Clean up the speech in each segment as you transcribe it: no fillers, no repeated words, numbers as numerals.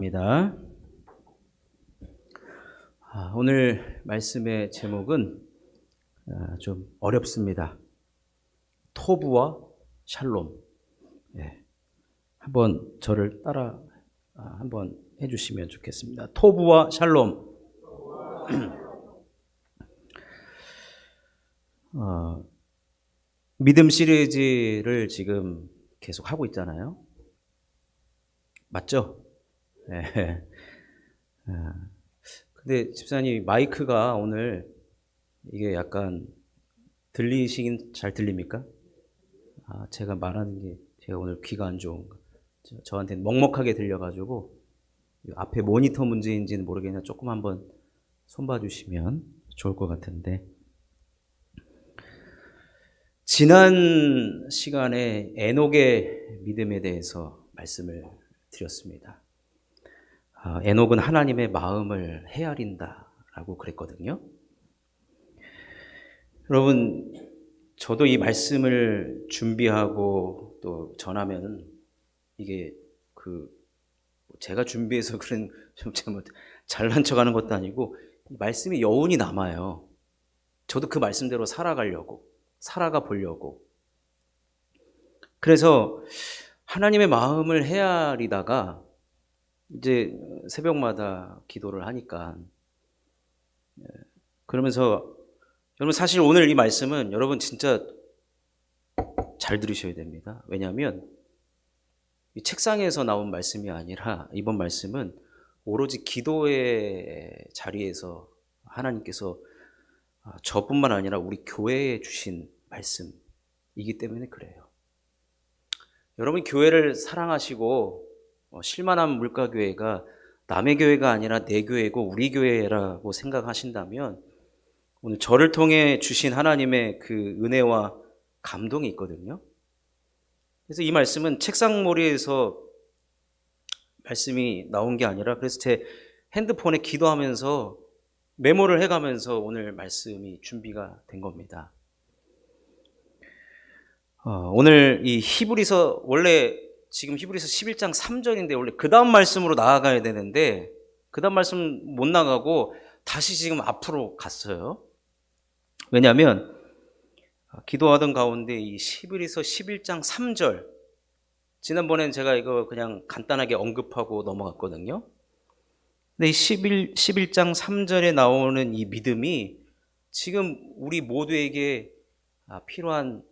입니다. 오늘 말씀의 제목은 좀 어렵습니다. 토부와 샬롬. 한번 저를 따라 한번 해주시면 좋겠습니다. 토부와 샬롬. 믿음 시리즈를 지금 계속 하고 있잖아요. 맞죠? 네. 근데 집사님 마이크가 오늘 이게 약간 들리시긴 잘 들립니까? 제가 말하는 게 제가 오늘 귀가 안 좋은가? 저한테는 먹먹하게 들려가지고 앞에 모니터 문제인지는 모르겠는데 조금 한번 손봐 주시면 좋을 것 같은데, 지난 시간에 에녹의 믿음에 대해서 말씀을 드렸습니다. 에녹은 하나님의 마음을 헤아린다라고 그랬거든요. 여러분, 저도 이 말씀을 준비하고 또 전하면 이게 제가 준비해서 그런 좀 잘난 척하는 것도 아니고 말씀이 여운이 남아요. 저도 그 말씀대로 살아가 보려고. 그래서 하나님의 마음을 헤아리다가 이제 새벽마다 기도를 하니까, 그러면서 여러분, 사실 오늘 이 말씀은 여러분 진짜 잘 들으셔야 됩니다. 왜냐하면 이 책상에서 나온 말씀이 아니라 이번 말씀은 오로지 기도의 자리에서 하나님께서 저뿐만 아니라 우리 교회에 주신 말씀이기 때문에 그래요. 여러분, 교회를 사랑하시고 실만한 물가교회가 남의 교회가 아니라 내 교회고 우리 교회라고 생각하신다면 오늘 저를 통해 주신 하나님의 그 은혜와 감동이 있거든요. 그래서 이 말씀은 책상머리에서 말씀이 나온 게 아니라, 그래서 제 핸드폰에 기도하면서 메모를 해가면서 오늘 말씀이 준비가 된 겁니다. 오늘 이 히브리서, 원래 지금 히브리서 11장 3절인데 원래 그 다음 말씀으로 나아가야 되는데 그 다음 말씀 못 나가고 다시 지금 앞으로 갔어요. 왜냐하면 기도하던 가운데 이 히브리서 11장 3절, 지난번엔 제가 이거 그냥 간단하게 언급하고 넘어갔거든요. 근데 이 11장 3절에 나오는 이 믿음이 지금 우리 모두에게 필요한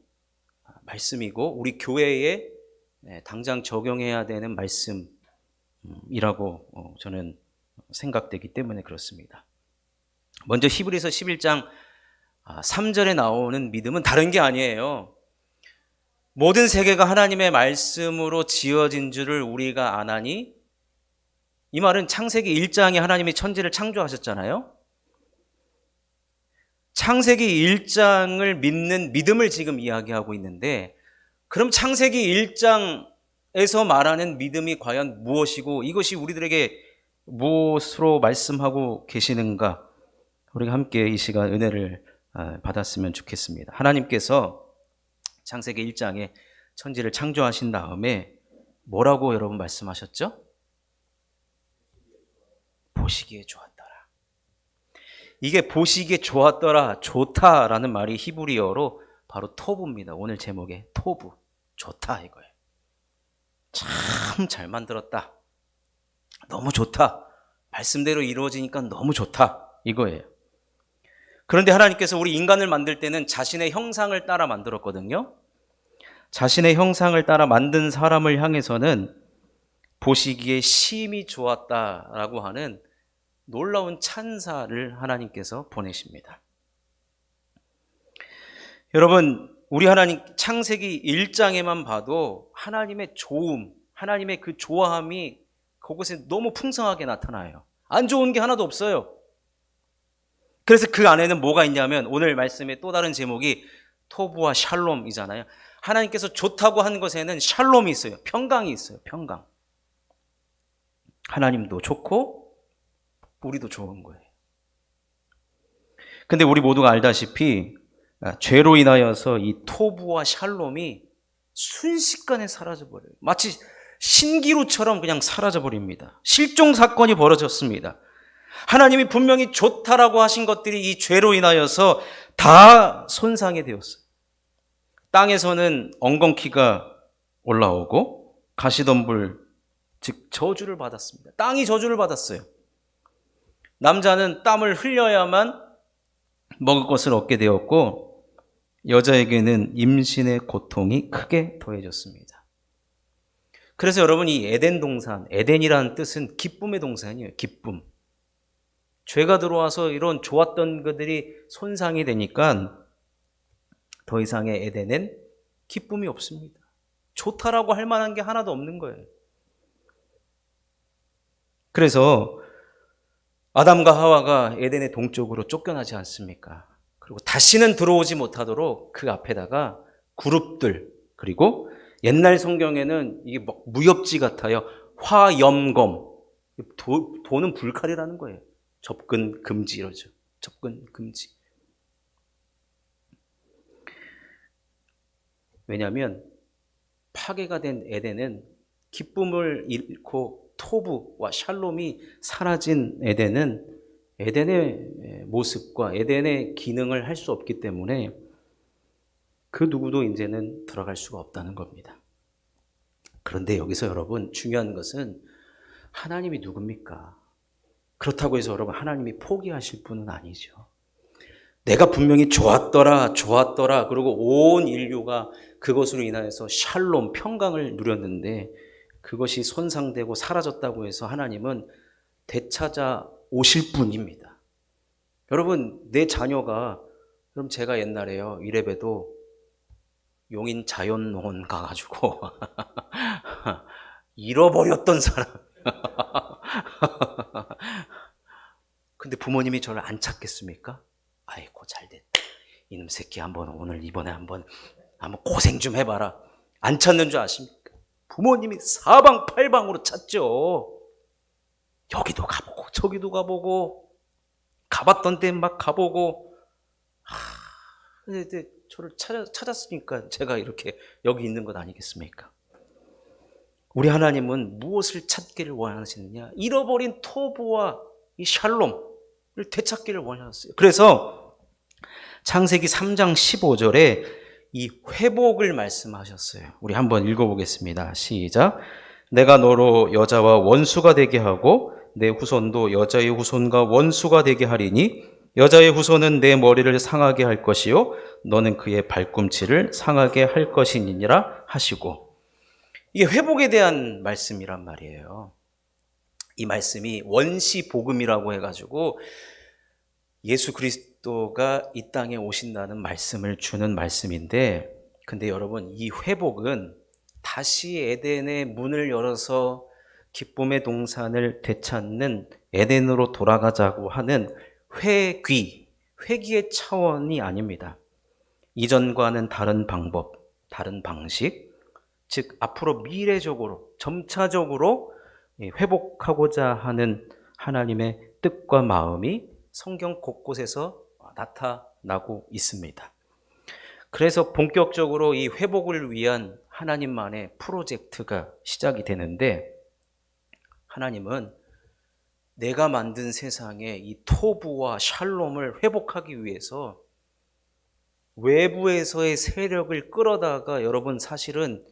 말씀이고 우리 교회에 당장 적용해야 되는 말씀이라고 저는 생각되기 때문에 그렇습니다. 먼저 히브리서 11장 3절에 나오는 믿음은 다른 게 아니에요. 모든 세계가 하나님의 말씀으로 지어진 줄을 우리가 아나니, 이 말은 창세기 1장에 하나님이 천지를 창조하셨잖아요. 창세기 1장을 믿는 믿음을 지금 이야기하고 있는데, 그럼 창세기 1장에서 말하는 믿음이 과연 무엇이고 이것이 우리들에게 무엇으로 말씀하고 계시는가? 우리가 함께 이 시간 은혜를 받았으면 좋겠습니다. 하나님께서 창세기 1장에 천지를 창조하신 다음에 뭐라고 여러분 말씀하셨죠? 보시기에 좋았더라. 이게 보시기에 좋았더라, 좋다라는 말이 히브리어로 바로 토부입니다. 오늘 제목에 토부, 좋다 이거예요. 참 잘 만들었다, 너무 좋다, 말씀대로 이루어지니까 너무 좋다 이거예요. 그런데 하나님께서 우리 인간을 만들 때는 자신의 형상을 따라 만들었거든요. 자신의 형상을 따라 만든 사람을 향해서는 보시기에 심히 좋았다라고 하는 놀라운 찬사를 하나님께서 보내십니다. 여러분, 우리 하나님 창세기 1장에만 봐도 하나님의 좋음, 하나님의 그 좋아함이 그곳에 너무 풍성하게 나타나요. 안 좋은 게 하나도 없어요. 그래서 그 안에는 뭐가 있냐면 오늘 말씀의 또 다른 제목이 토부와 샬롬이잖아요. 하나님께서 좋다고 한 것에는 샬롬이 있어요. 평강이 있어요. 평강. 하나님도 좋고 우리도 좋은 거예요. 근데 우리 모두가 알다시피 죄로 인하여서 이 토부와 샬롬이 순식간에 사라져버려요. 마치 신기루처럼 그냥 사라져버립니다. 실종 사건이 벌어졌습니다. 하나님이 분명히 좋다라고 하신 것들이 이 죄로 인하여서 다 손상이 되었어요. 땅에서는 엉겅퀴가 올라오고 가시덤불, 즉 저주를 받았습니다. 땅이 저주를 받았어요. 남자는 땀을 흘려야만 먹을 것을 얻게 되었고 여자에게는 임신의 고통이 크게 더해졌습니다. 그래서 여러분, 이 에덴 동산, 에덴이라는 뜻은 기쁨의 동산이에요. 기쁨. 죄가 들어와서 이런 좋았던 것들이 손상이 되니까 더 이상의 에덴엔 기쁨이 없습니다. 좋다라고 할 만한 게 하나도 없는 거예요. 그래서 아담과 하와가 에덴의 동쪽으로 쫓겨나지 않습니까? 그리고 다시는 들어오지 못하도록 그 앞에다가 그룹들, 그리고 옛날 성경에는 이게 막 무협지 같아요. 화염검. 도는 불칼이라는 거예요. 접근 금지 이러죠. 접근 금지. 왜냐하면 파괴가 된 에덴은 기쁨을 잃고 토부와 샬롬이 사라진 에덴은 에덴의 모습과 에덴의 기능을 할 수 없기 때문에 그 누구도 이제는 들어갈 수가 없다는 겁니다. 그런데 여기서 여러분 중요한 것은 하나님이 누굽니까? 그렇다고 해서 여러분 하나님이 포기하실 분은 아니죠. 내가 분명히 좋았더라. 그리고 온 인류가 그것으로 인하여서 샬롬, 평강을 누렸는데 그것이 손상되고 사라졌다고 해서 하나님은 되찾아 오실 분입니다. 여러분, 내 자녀가, 그럼 제가 옛날에요, 이래봬도 용인 자연농원 가가지고 잃어버렸던 사람. 근데 부모님이 저를 안 찾겠습니까? 아이고, 잘됐다. 이놈 새끼 이번에 한번 고생 좀 해봐라. 안 찾는 줄 아십니까? 부모님이 사방팔방으로 찾죠. 여기도 가보고 저기도 가보고 가봤던 데 막 가보고. 근데 저를 찾았으니까 제가 이렇게 여기 있는 것 아니겠습니까? 우리 하나님은 무엇을 찾기를 원하시느냐? 잃어버린 토부와 이 샬롬을 되찾기를 원하셨어요. 그래서 창세기 3장 15절에 이 회복을 말씀하셨어요. 우리 한번 읽어보겠습니다. 시작. 내가 너로 여자와 원수가 되게 하고 내 후손도 여자의 후손과 원수가 되게 하리니 여자의 후손은 내 머리를 상하게 할 것이요 너는 그의 발꿈치를 상하게 할 것이니라 하시고. 이게 회복에 대한 말씀이란 말이에요. 이 말씀이 원시복음이라고 해가지고 예수 그리스도가 이 땅에 오신다는 말씀을 주는 말씀인데, 근데 여러분 이 회복은 다시 에덴의 문을 열어서 기쁨의 동산을 되찾는 에덴으로 돌아가자고 하는 회귀의 차원이 아닙니다. 이전과는 다른 방법, 다른 방식, 즉 앞으로 미래적으로 점차적으로 회복하고자 하는 하나님의 뜻과 마음이 성경 곳곳에서 나타나고 있습니다. 그래서 본격적으로 이 회복을 위한 하나님만의 프로젝트가 시작이 되는데, 하나님은 내가 만든 세상에 이 토부와 샬롬을 회복하기 위해서 외부에서의 세력을 끌어다가, 여러분 사실은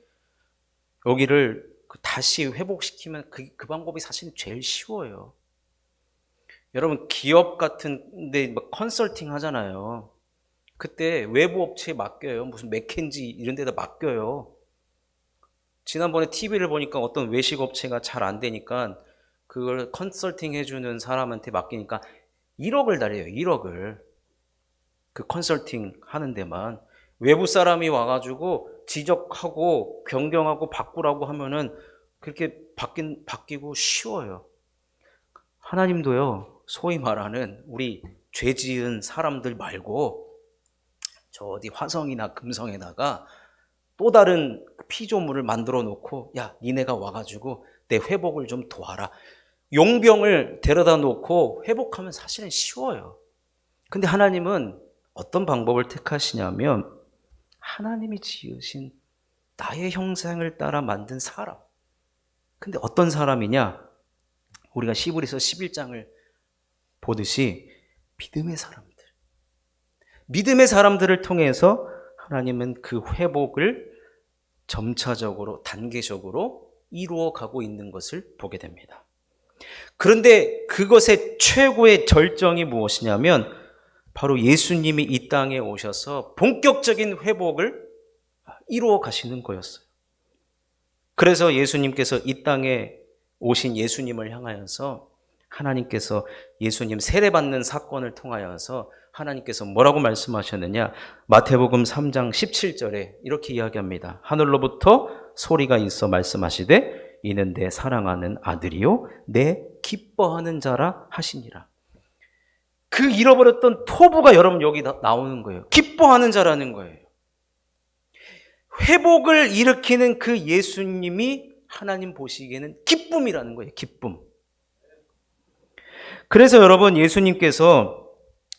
여기를 다시 회복시키면 그 방법이 사실은 제일 쉬워요. 여러분 기업 같은데 막 컨설팅 하잖아요. 그때 외부 업체에 맡겨요. 무슨 맥켄지 이런 데다 맡겨요. 지난번에 TV를 보니까 어떤 외식 업체가 잘 안 되니까 그걸 컨설팅 해주는 사람한테 맡기니까 1억을 달려요. 1억을. 그 컨설팅 하는 데만. 외부 사람이 와가지고 지적하고 변경하고 바꾸라고 하면은 그렇게 바뀌고 쉬워요. 하나님도요, 소위 말하는 우리 죄 지은 사람들 말고 저 어디 화성이나 금성에다가 또 다른 피조물을 만들어 놓고, 야, 니네가 와가지고 내 회복을 좀 도와라. 용병을 데려다 놓고 회복하면 사실은 쉬워요. 근데 하나님은 어떤 방법을 택하시냐면, 하나님이 지으신 나의 형상을 따라 만든 사람, 근데 어떤 사람이냐? 우리가 시브리서 11장을 보듯이 믿음의 사람들. 믿음의 사람들을 통해서 하나님은 그 회복을 점차적으로, 단계적으로 이루어 가고 있는 것을 보게 됩니다. 그런데 그것의 최고의 절정이 무엇이냐면 바로 예수님이 이 땅에 오셔서 본격적인 회복을 이루어 가시는 거였어요. 그래서 예수님께서 이 땅에 오신 예수님을 향하여서 하나님께서 예수님 세례받는 사건을 통하여서 하나님께서 뭐라고 말씀하셨느냐? 마태복음 3장 17절에 이렇게 이야기합니다. 하늘로부터 소리가 있어 말씀하시되 이는 내 사랑하는 아들이요 내 기뻐하는 자라 하시니라. 그 잃어버렸던 토부가 여러분 여기 나오는 거예요. 기뻐하는 자라는 거예요. 회복을 일으키는 그 예수님이 하나님 보시기에는 기쁨이라는 거예요. 기쁨. 그래서 여러분 예수님께서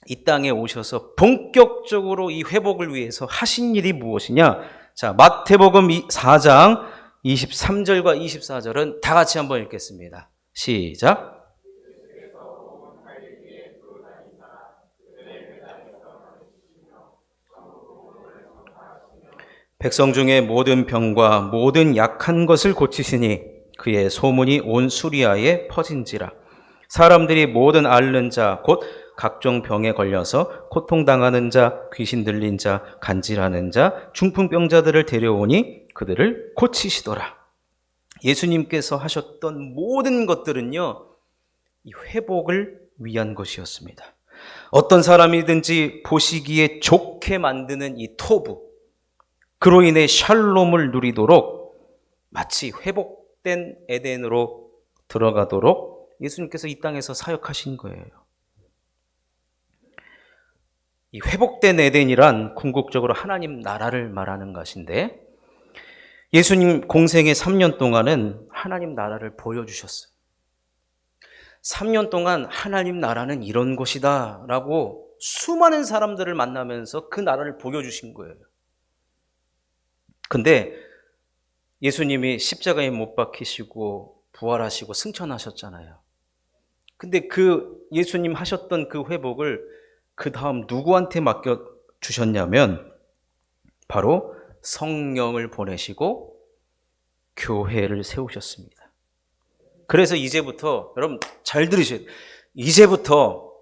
이 땅에 오셔서 본격적으로 이 회복을 위해서 하신 일이 무엇이냐? 자, 마태복음 4장 23절과 24절은 다 같이 한번 읽겠습니다. 시작. 백성 중에 모든 병과 모든 약한 것을 고치시니 그의 소문이 온 수리아에 퍼진지라. 사람들이 모든 앓는 자 곧 각종 병에 걸려서 고통당하는 자, 귀신 들린 자, 간질하는 자, 중풍병자들을 데려오니 그들을 고치시더라. 예수님께서 하셨던 모든 것들은요, 이 회복을 위한 것이었습니다. 어떤 사람이든지 보시기에 좋게 만드는 이 토부, 그로 인해 샬롬을 누리도록 마치 회복된 에덴으로 들어가도록 예수님께서 이 땅에서 사역하신 거예요. 이 회복된 에덴이란 궁극적으로 하나님 나라를 말하는 것인데 예수님 공생의 3년 동안은 하나님 나라를 보여주셨어요. 3년 동안 하나님 나라는 이런 것이다 라고 수많은 사람들을 만나면서 그 나라를 보여주신 거예요. 근데 예수님이 십자가에 못 박히시고 부활하시고 승천하셨잖아요. 근데 그 예수님 하셨던 그 회복을 그 다음 누구한테 맡겨주셨냐면 바로 성령을 보내시고 교회를 세우셨습니다. 그래서 이제부터 여러분 잘 들으셔야 돼요. 이제부터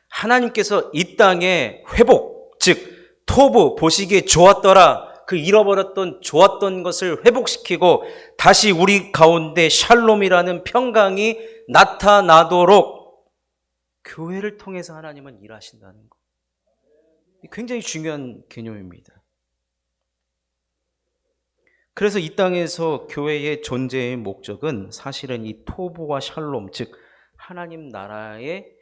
하나님께서 이 땅에 회복, 즉 토부 보시기에 좋았더라. 그 잃어버렸던 좋았던 것을 회복시키고 다시 우리 가운데 샬롬이라는 평강이 나타나도록 교회를 통해서 하나님은 일하신다는 거. 굉장히 중요한 개념입니다. 그래서 이 땅에서 교회의 존재의 목적은 사실은 이 토부와 샬롬, 즉 하나님 나라의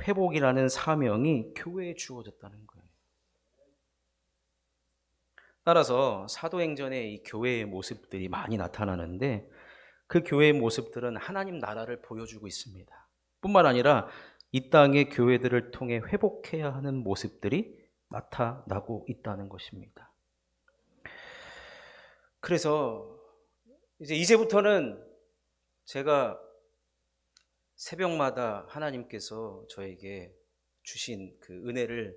회복이라는 사명이 교회에 주어졌다는 거예요. 따라서 사도행전에 이 교회의 모습들이 많이 나타나는데 그 교회의 모습들은 하나님 나라를 보여주고 있습니다. 뿐만 아니라 이 땅의 교회들을 통해 회복해야 하는 모습들이 나타나고 있다는 것입니다. 그래서 이제부터는 제가 새벽마다 하나님께서 저에게 주신 그 은혜를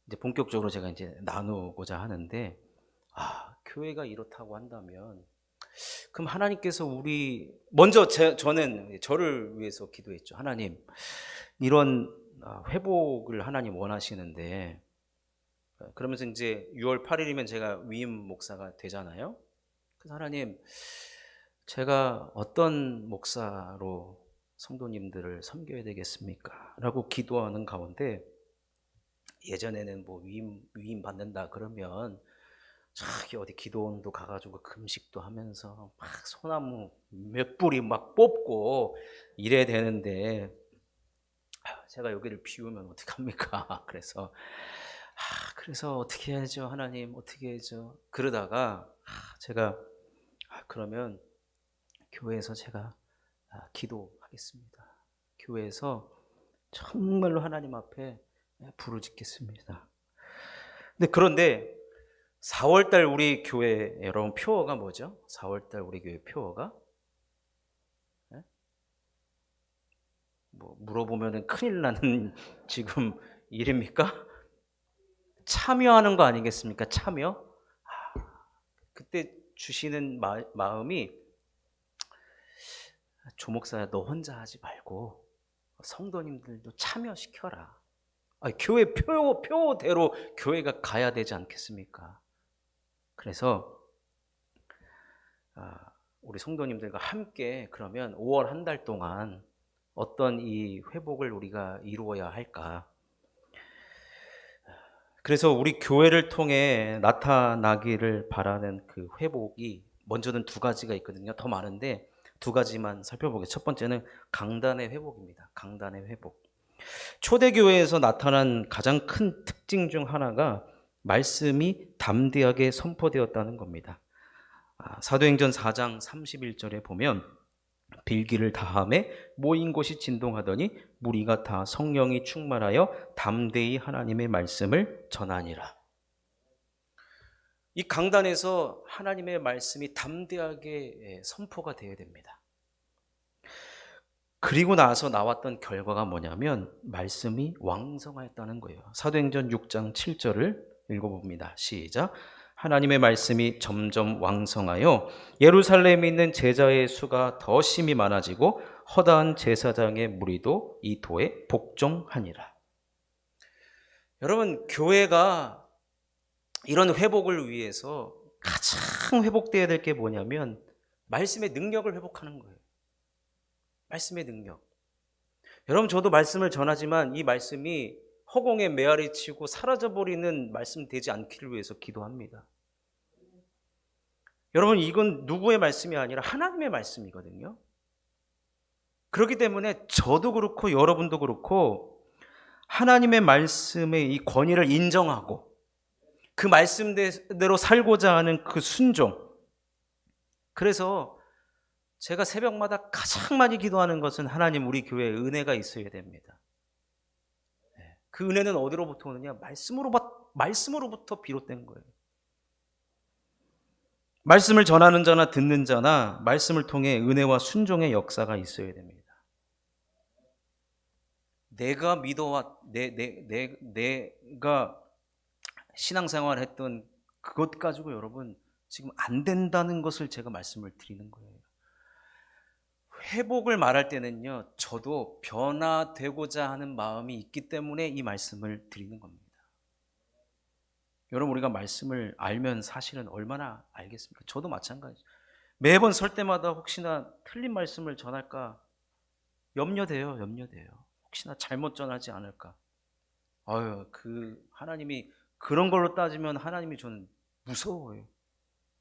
이제 본격적으로 제가 이제 나누고자 하는데, 교회가 이렇다고 한다면, 그럼 하나님께서 먼저 저는 저를 위해서 기도했죠. 하나님, 이런 회복을 하나님 원하시는데, 그러면서 이제 6월 8일이면 제가 위임 목사가 되잖아요. 그래서 하나님, 제가 어떤 목사로 성도님들을 섬겨야 되겠습니까? 라고 기도하는 가운데, 예전에는 뭐 위임 받는다 그러면 저기 어디 기도원도 가가지고 금식도 하면서 막 소나무 몇 뿌리 막 뽑고 이래야 되는데, 제가 여기를 비우면 어떡합니까? 그래서 어떻게 해야죠? 하나님 어떻게 해야죠? 그러다가 제가 그러면 교회에서 제가 기도하겠습니다. 교회에서 정말로 하나님 앞에 부르짖겠습니다. 그런데 4월달 우리 교회 여러분 표어가 뭐죠? 4월달 우리 교회 표어가 뭐 물어보면은 큰일 나는 지금 일입니까? 참여하는 거 아니겠습니까? 참여? 그때 주시는 마음이 조목사야 너 혼자 하지 말고 성도님들도 참여시켜라. 교회 표대로 교회가 가야 되지 않겠습니까? 그래서 우리 성도님들과 함께 그러면 5월 한 달 동안 어떤 이 회복을 우리가 이루어야 할까? 그래서 우리 교회를 통해 나타나기를 바라는 그 회복이 먼저는 두 가지가 있거든요. 더 많은데 두 가지만 살펴보겠습니다. 첫 번째는 강단의 회복입니다. 강단의 회복. 초대교회에서 나타난 가장 큰 특징 중 하나가 말씀이 담대하게 선포되었다는 겁니다. 사도행전 4장 31절에 보면 빌기를 다함에 모인 곳이 진동하더니 무리가 다 성령이 충만하여 담대히 하나님의 말씀을 전하니라. 이 강단에서 하나님의 말씀이 담대하게 선포가 되어야 됩니다. 그리고 나서 나왔던 결과가 뭐냐면 말씀이 왕성하였다는 거예요. 사도행전 6장 7절을 읽어봅니다. 시작. 하나님의 말씀이 점점 왕성하여 예루살렘에 있는 제자의 수가 더 심히 많아지고 허다한 제사장의 무리도 이 도에 복종하니라. 여러분, 교회가 이런 회복을 위해서 가장 회복되어야 될 게 뭐냐면 말씀의 능력을 회복하는 거예요. 말씀의 능력. 여러분, 저도 말씀을 전하지만 이 말씀이 허공에 메아리 치고 사라져버리는 말씀 되지 않기를 위해서 기도합니다. 여러분, 이건 누구의 말씀이 아니라 하나님의 말씀이거든요. 그렇기 때문에 저도 그렇고 여러분도 그렇고 하나님의 말씀의 이 권위를 인정하고 그 말씀대로 살고자 하는 그 순종. 그래서 제가 새벽마다 가장 많이 기도하는 것은 하나님 우리 교회에 은혜가 있어야 됩니다. 그 은혜는 어디로부터 오느냐? 말씀으로부터 비롯된 거예요. 말씀을 전하는 자나 듣는 자나 말씀을 통해 은혜와 순종의 역사가 있어야 됩니다. 내가 믿어왔, 내가 신앙생활 했던 그것 가지고 여러분 지금 안 된다는 것을 제가 말씀을 드리는 거예요. 회복을 말할 때는요, 저도 변화되고자 하는 마음이 있기 때문에 이 말씀을 드리는 겁니다. 여러분, 우리가 말씀을 알면 사실은 얼마나 알겠습니까? 저도 마찬가지죠. 매번 설 때마다 혹시나 틀린 말씀을 전할까 염려돼요. 혹시나 잘못 전하지 않을까. 하나님이 그런 걸로 따지면 하나님이 저는 무서워요.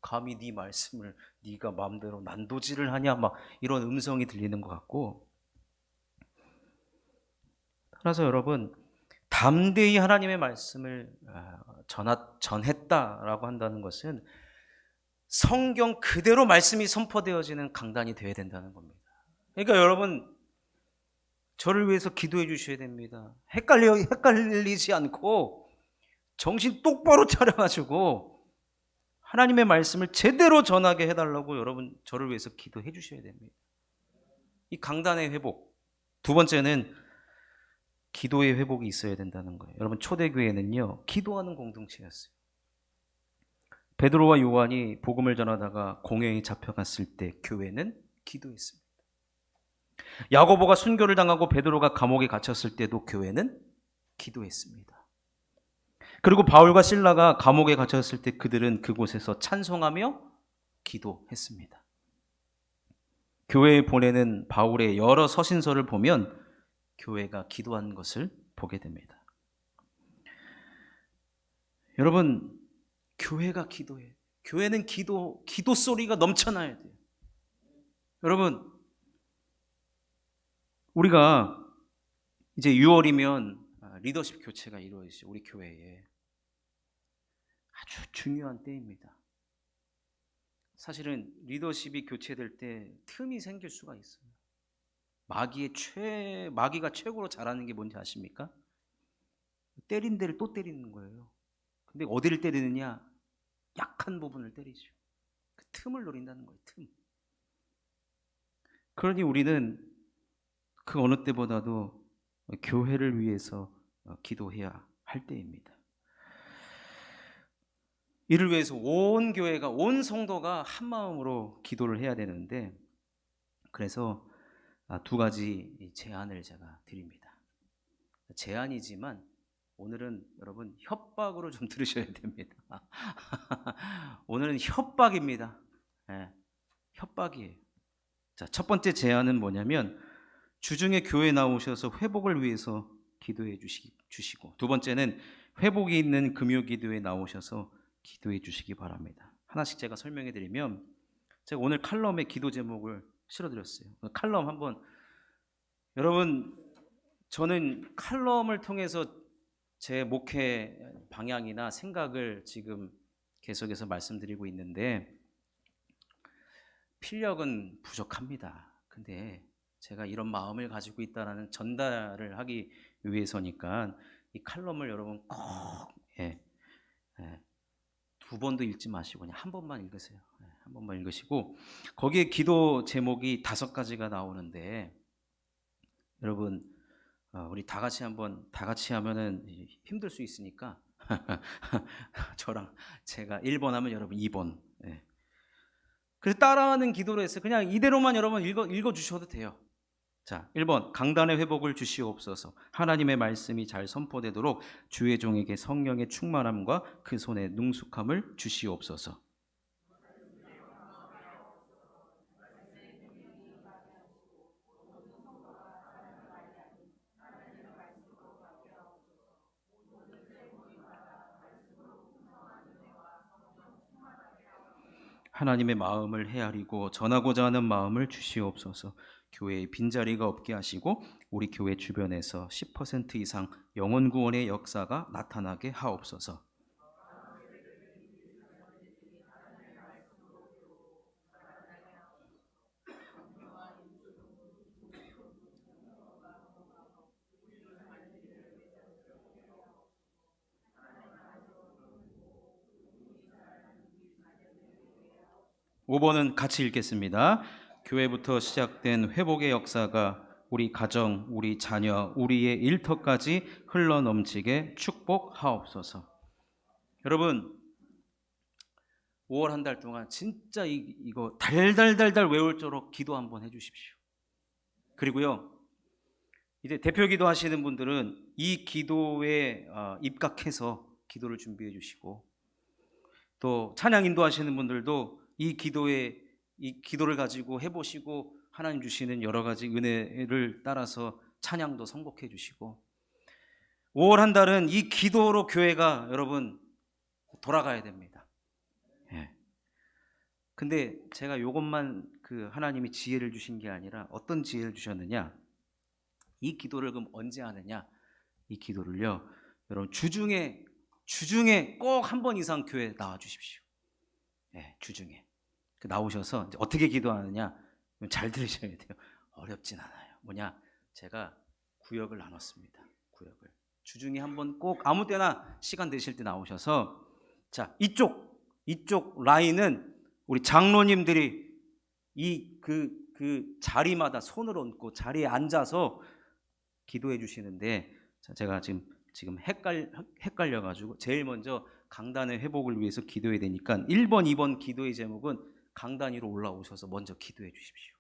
감히 네 말씀을 네가 마음대로 난도질을 하냐, 막 이런 음성이 들리는 것 같고. 따라서 여러분, 담대히 하나님의 말씀을 전했다라고 한다는 것은 성경 그대로 말씀이 선포되어지는 강단이 되어야 된다는 겁니다. 그러니까 여러분, 저를 위해서 기도해 주셔야 됩니다. 헷갈리지 않고 정신 똑바로 차려가지고 하나님의 말씀을 제대로 전하게 해달라고 여러분 저를 위해서 기도해 주셔야 됩니다. 이 강단의 회복. 두 번째는 기도의 회복이 있어야 된다는 거예요. 여러분, 초대교회는요, 기도하는 공동체였어요. 베드로와 요한이 복음을 전하다가 공회에 잡혀갔을 때 교회는 기도했습니다. 야고보가 순교를 당하고 베드로가 감옥에 갇혔을 때도 교회는 기도했습니다. 그리고 바울과 실라가 감옥에 갇혔을 때 그들은 그곳에서 찬송하며 기도했습니다. 교회에 보내는 바울의 여러 서신서를 보면 교회가 기도한 것을 보게 됩니다. 여러분, 교회가 기도해요. 교회는 기도 소리가 넘쳐나야 돼요. 여러분, 우리가 이제 6월이면 리더십 교체가 이루어지죠. 우리 교회에 아주 중요한 때입니다. 사실은 리더십이 교체될 때 틈이 생길 수가 있어요. 마귀가 최고로 잘하는 게 뭔지 아십니까? 때린 데를 또 때리는 거예요. 근데 어디를 때리느냐? 약한 부분을 때리죠. 그 틈을 노린다는 거예요. 틈. 그러니 우리는 그 어느 때보다도 교회를 위해서 기도해야 할 때입니다. 이를 위해서 온 교회가, 온 성도가 한 마음으로 기도를 해야 되는데, 그래서 두 가지 제안을 제가 드립니다. 제안이지만 오늘은 여러분 협박으로 좀 들으셔야 됩니다. 오늘은 협박입니다. 네, 협박이에요. 자, 첫 번째 제안은 뭐냐면 주중에 교회에 나오셔서 회복을 위해서 기도해 주시고, 두 번째는 회복이 있는 금요 기도에 나오셔서 기도해 주시기 바랍니다. 하나씩 제가 설명해 드리면, 제가 오늘 칼럼에 기도 제목을 실어드렸어요. 칼럼 한번, 여러분 저는 칼럼을 통해서 제 목회 방향이나 생각을 지금 계속해서 말씀드리고 있는데 필력은 부족합니다. 근데 제가 이런 마음을 가지고 있다는 전달을 하기 위해서니까 이 칼럼을 여러분 꼭 두 번도 읽지 마시고 그냥 한 번만 읽으세요. 한 번만 읽으시고, 거기에 기도 제목이 5가지가 나오는데, 여러분 우리 다 같이 한번, 다 같이 하면은 힘들 수 있으니까 저랑 제가 1번 하면 여러분 2번. 그래서 따라하는 기도로 해서 그냥 이대로만 여러분 읽어 주셔도 돼요. 자, 1번, 강단의 회복을 주시옵소서. 하나님의 말씀이 잘 선포되도록 주의 종에게 성령의 충만함과 그 손에 능숙함을 주시옵소서. 하나님의 마음을 헤아리고 전하고자 하는 마음을 주시옵소서. 교회에 빈자리가 없게 하시고 우리 교회 주변에서 10% 이상 영혼 구원의 역사가 나타나게 하옵소서. (5번은) 같이 읽겠습니다. 교회부터 시작된 회복의 역사가 우리 가정, 우리 자녀, 우리의 일터까지 흘러넘치게 축복하옵소서. 여러분 5월 한 달 동안 진짜 이거 달달달달 외울도록 기도 한번 해주십시오. 그리고요, 이제 대표 기도 하시는 분들은 이 기도에 입각해서 기도를 준비해 주시고, 또 찬양 인도하시는 분들도 이 기도를 가지고 해보시고 하나님 주시는 여러 가지 은혜를 따라서 찬양도 선곡해 주시고, 5월 한 달은 이 기도로 교회가 여러분 돌아가야 됩니다. 근데 제가 이것만 하나님이 지혜를 주신 게 아니라 어떤 지혜를 주셨느냐, 이 기도를 그럼 언제 하느냐, 이 기도를요 여러분 주중에 꼭 한 번 이상 교회 나와 주십시오. 주중에 나오셔서 이제 어떻게 기도하느냐 잘 들으셔야 돼요. 어렵진 않아요. 뭐냐, 제가 구역을 나눴습니다. 구역을 주중에 한 번 꼭 아무 때나 시간 되실 때 나오셔서, 자, 이쪽 라인은 우리 장로님들이 그 자리마다 손을 얹고 자리에 앉아서 기도해 주시는데, 제가 지금 헷갈려가지고 제일 먼저 강단의 회복을 위해서 기도해야 되니까 1번, 2번 기도의 제목은 강단 위로 올라오셔서 먼저 기도해 주십시오.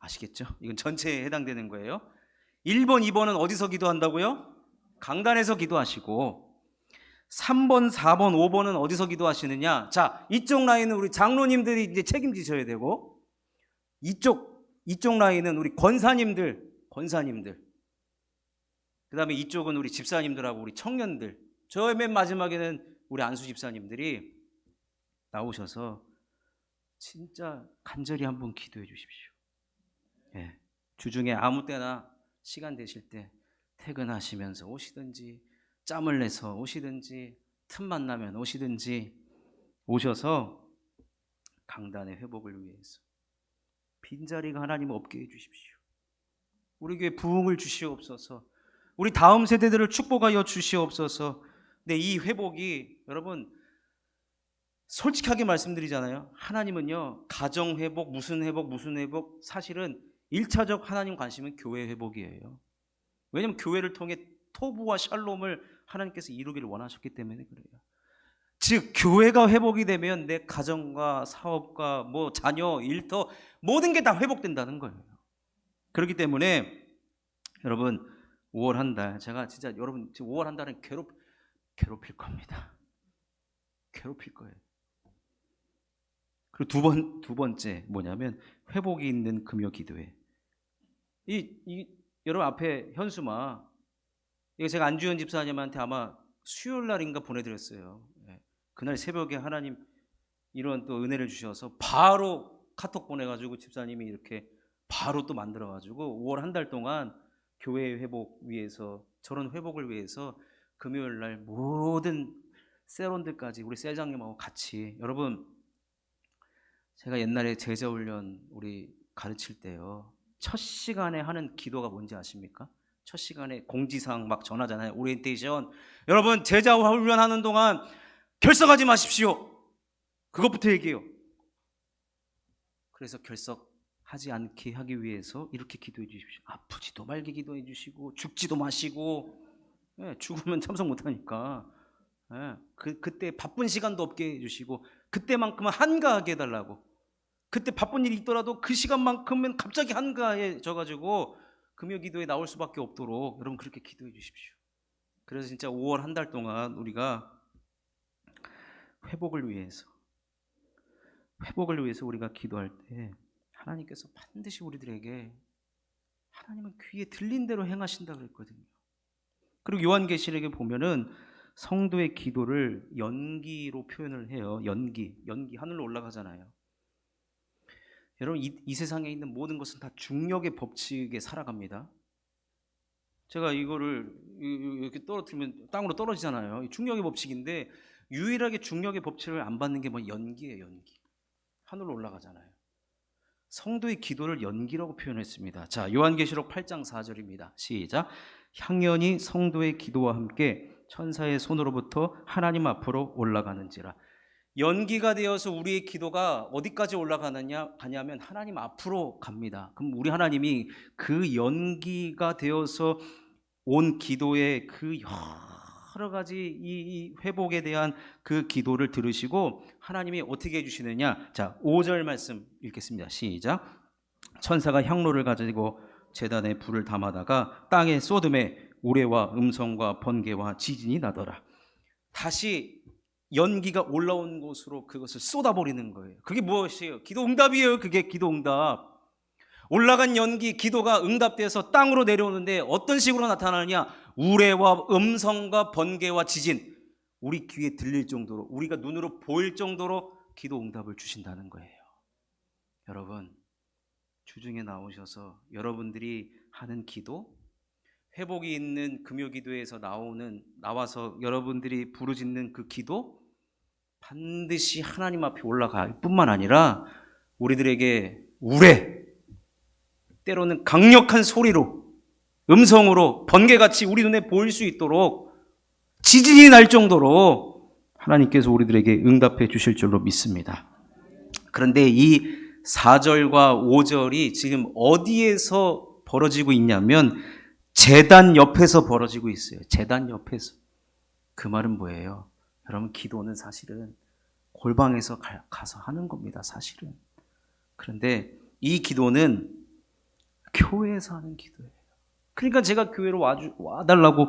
아시겠죠? 이건 전체에 해당되는 거예요. 1번, 2번은 어디서 기도한다고요? 강단에서 기도하시고, 3번, 4번, 5번은 어디서 기도하시느냐? 자, 이쪽 라인은 우리 장로님들이 이제 책임지셔야 되고, 이쪽 라인은 우리 권사님들, 그 다음에 이쪽은 우리 집사님들하고 우리 청년들, 저 맨 마지막에는 우리 안수 집사님들이 나오셔서 진짜 간절히 한번 기도해 주십시오. 주중에 아무 때나 시간 되실 때 퇴근하시면서 오시든지, 짬을 내서 오시든지, 틈만 나면 오시든지 오셔서 강단의 회복을 위해서 빈자리가 하나님 없게 해주십시오. 우리 교회 부흥을 주시옵소서. 우리 다음 세대들을 축복하여 주시옵소서. 근데 이 회복이 여러분 솔직하게 말씀드리잖아요. 하나님은요 가정 회복, 무슨 회복, 사실은 1차적 하나님 관심은 교회 회복이에요. 왜냐하면 교회를 통해 토부와 샬롬을 하나님께서 이루기를 원하셨기 때문에 그래요. 즉 교회가 회복이 되면 내 가정과 사업과 뭐 자녀, 일터 모든 게 다 회복된다는 거예요. 그렇기 때문에 여러분 5월 한 달 제가 진짜 여러분 5월 한 달은 괴롭힐 겁니다. 괴롭힐 거예요. 그리고 두 번째 뭐냐면 회복이 있는 금요 기도회. 여러분 앞에 현수막 이거 제가 안주현 집사님한테 아마 수요일 날인가 보내드렸어요. 그날 새벽에 하나님 이런 또 은혜를 주셔서 바로 카톡 보내가지고 집사님이 이렇게 바로 또 만들어가지고 5월 한 달 동안 교회의 회복 위해서 저런 회복을 위해서 금요일 날 모든 세론들까지 우리 셀장님하고 같이 여러분 제가 옛날에 제자훈련 우리 가르칠 때요 첫 시간에 하는 기도가 뭔지 아십니까? 첫 시간에 공지사항 막 전하잖아요. 오리엔테이션. 여러분 제자훈련 하는 동안 결석하지 마십시오. 그것부터 얘기해요. 그래서 결석하지 않게 하기 위해서 이렇게 기도해 주십시오. 아프지도 말게 기도해 주시고 죽지도 마시고 죽으면 참석 못하니까 그때 바쁜 시간도 없게 해주시고 그때만큼은 한가하게 해달라고. 그때 바쁜 일이 있더라도 그 시간만큼은 갑자기 한가해져가지고 금요 기도에 나올 수밖에 없도록 여러분 그렇게 기도해 주십시오. 그래서 진짜 5월 한 달 동안 우리가 회복을 위해서 우리가 기도할 때 하나님께서 반드시 우리들에게 하나님은 귀에 들린 대로 행하신다 그랬거든요. 그리고 요한계시록에 보면은 성도의 기도를 연기로 표현을 해요. 연기 하늘로 올라가잖아요. 여러분 이 세상에 있는 모든 것은 다 중력의 법칙에 살아갑니다. 제가 이거를 이렇게 떨어뜨리면 땅으로 떨어지잖아요. 중력의 법칙인데 유일하게 중력의 법칙을 안 받는 게 뭐 연기예요. 연기. 하늘로 올라가잖아요. 성도의 기도를 연기라고 표현했습니다. 자, 요한계시록 8장 4절입니다. 시작. 향연이 성도의 기도와 함께 천사의 손으로부터 하나님 앞으로 올라가는지라. 연기가 되어서 우리의 기도가 어디까지 가냐면 하나님 앞으로 갑니다. 그럼 우리 하나님이 그 연기가 되어서 온 기도의 그 여러 가지 이 회복에 대한 그 기도를 들으시고 하나님이 어떻게 해주시느냐. 자, 5절 말씀 읽겠습니다. 시작. 천사가 향로를 가지고 제단에 불을 담아다가 땅에 쏟음에 우레와 음성과 번개와 지진이 나더라. 다시 연기가 올라온 곳으로 그것을 쏟아버리는 거예요. 그게 무엇이에요? 기도 응답이에요. 그게 기도 응답. 올라간 연기, 기도가 응답돼서 땅으로 내려오는데 어떤 식으로 나타나느냐? 우레와 음성과 번개와 지진. 우리 귀에 들릴 정도로, 우리가 눈으로 보일 정도로 기도 응답을 주신다는 거예요. 여러분, 주중에 나오셔서 여러분들이 하는 기도, 회복이 있는 금요 기도에서 나와서 여러분들이 부르짖는 그 기도 반드시 하나님 앞에 올라갈 뿐만 아니라 우리들에게 우레, 때로는 강력한 소리로, 음성으로, 번개같이 우리 눈에 보일 수 있도록 지진이 날 정도로 하나님께서 우리들에게 응답해 주실 줄로 믿습니다. 그런데 이 4절과 5절이 지금 어디에서 벌어지고 있냐면 제단 옆에서 벌어지고 있어요. 제단 옆에서. 그 말은 뭐예요? 여러분 기도는 사실은 골방에서 가서 하는 겁니다. 사실은. 그런데 이 기도는 교회에서 하는 기도예요. 그러니까 제가 교회로 와달라고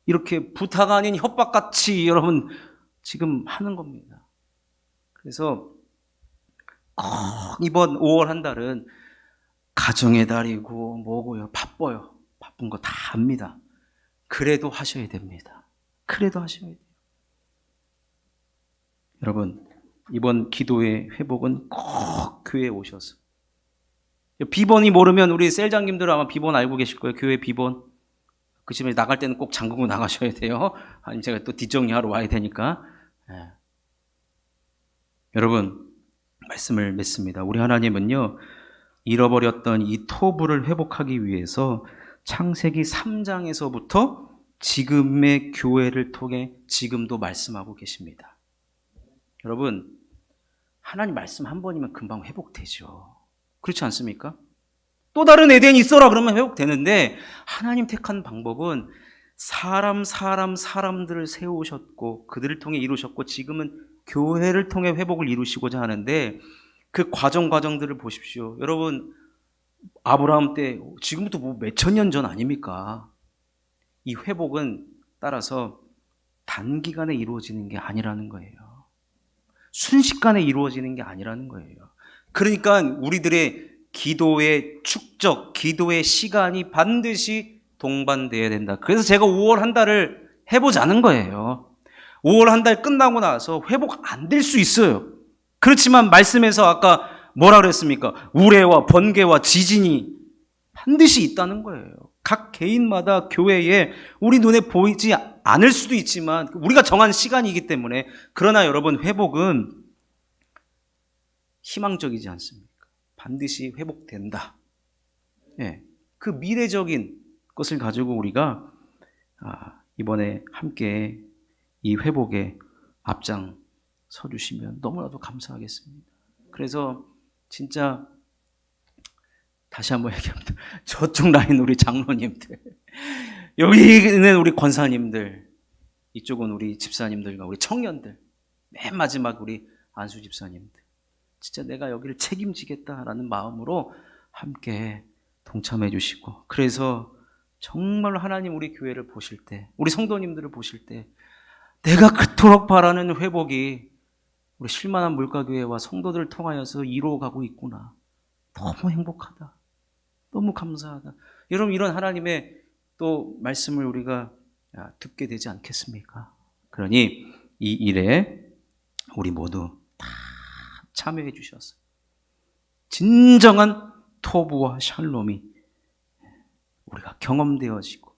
이렇게 부탁 아닌 협박같이 여러분 지금 하는 겁니다. 그래서 이번 5월 한 달은 가정의 달이고 뭐고요. 바빠요. 바쁜 거 다 압니다. 그래도 하셔야 됩니다. 그래도 하셔야 돼요. 여러분 이번 기도의 회복은 꼭 교회에 오셔서 비번이 모르면 우리 셀장님들은 아마 비번 알고 계실 거예요. 교회 비번. 그 집에 나갈 때는 꼭 잠그고 나가셔야 돼요. 아니 제가 또 뒷정리하러 와야 되니까. 여러분 말씀을 맺습니다. 우리 하나님은요 잃어버렸던 이 토부를 회복하기 위해서 창세기 3장에서부터 지금의 교회를 통해 지금도 말씀하고 계십니다. 여러분 하나님 말씀 한 번이면 금방 회복되죠. 그렇지 않습니까? 또 다른 에덴이 있어라 그러면 회복되는데, 하나님 택한 방법은 사람들을 세우셨고 그들을 통해 이루셨고 지금은 교회를 통해 회복을 이루시고자 하는데, 그 과정들을 보십시오. 여러분, 아브라함 때 지금부터 뭐 몇천 년 전 아닙니까? 이 회복은 따라서 단기간에 이루어지는 게 아니라는 거예요. 순식간에 이루어지는 게 아니라는 거예요. 그러니까 우리들의 기도의 축적, 기도의 시간이 반드시 동반돼야 된다. 그래서 제가 5월 한 달을 해보자는 거예요. 5월 한 달 끝나고 나서 회복 안 될 수 있어요. 그렇지만 말씀에서 아까 뭐라 그랬습니까? 우레와 번개와 지진이 반드시 있다는 거예요. 각 개인마다 교회에 우리 눈에 보이지 않을 수도 있지만 우리가 정한 시간이기 때문에, 그러나 여러분, 회복은 희망적이지 않습니까? 반드시 회복된다. 예, 그 미래적인 것을 가지고 우리가 이번에 함께 이 회복에 앞장 서주시면 너무나도 감사하겠습니다. 그래서 진짜 다시 한번 얘기합니다. 저쪽 라인 우리 장로님들, 여기는 우리 권사님들, 이쪽은 우리 집사님들과 우리 청년들, 맨 마지막 우리 안수 집사님들, 진짜 내가 여기를 책임지겠다라는 마음으로 함께 동참해 주시고, 그래서 정말 하나님 우리 교회를 보실 때, 우리 성도님들을 보실 때 내가 그토록 바라는 회복이 우리 실만한 물가교회와 성도들을 통하여서 이루어가고 있구나. 너무 행복하다. 너무 감사하다. 여러분, 이런 하나님의 또 말씀을 우리가 듣게 되지 않겠습니까? 그러니 이 일에 우리 모두 다 참여해 주셔서 진정한 토부와 샬롬이 우리가 경험되어지고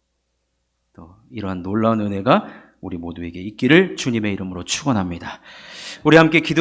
또 이러한 놀라운 은혜가 우리 모두에게 있기를 주님의 이름으로 축원합니다. 우리 함께 기도